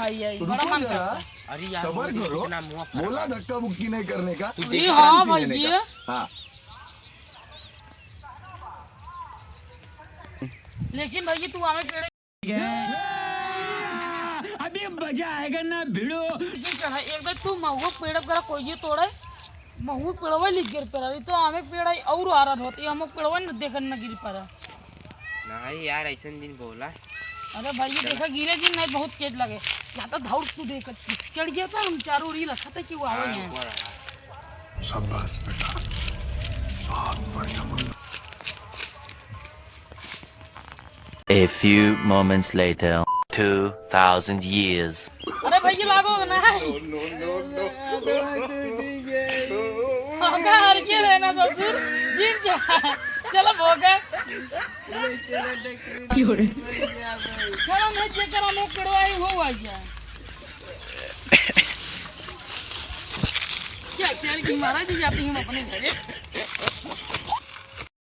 खाई है, बड़ा मन करता है। अरे यार सबर करो, बोला धक्का मुक्की नहीं करने का, हाँ भाई जी। हाँ। लेकिन भाई तू हमें पेड़ अभी मजा आएगा ना भिड़ो। एक बार तू महुआ पेड़ करा कोई जी तोड़े महुआ पेड़वा लिख गिर पर तो हमें पेड़ और आ रहा होती हम पेड़वा न देखन न गिर पर नहीं यार ऐसा दिन बोला। अरे भाई ये देखा गिरे जी नहीं बहुत तेज लगे या तो दौड़ तू देख चढ़ गया था हम चारों री लखा था कि वो आवे हैं। शाबाश बेटा, बहुत बढ़िया Munna. A few moments later, 2,000 years. अरे भाई लागो ना होगा हर के रहना ससुर जीत जा चलो भोगा चलो मैं चेक करा मैं कड़वाई हो आ गया क्या चल की महाराज जी जाती हूँ अपने घर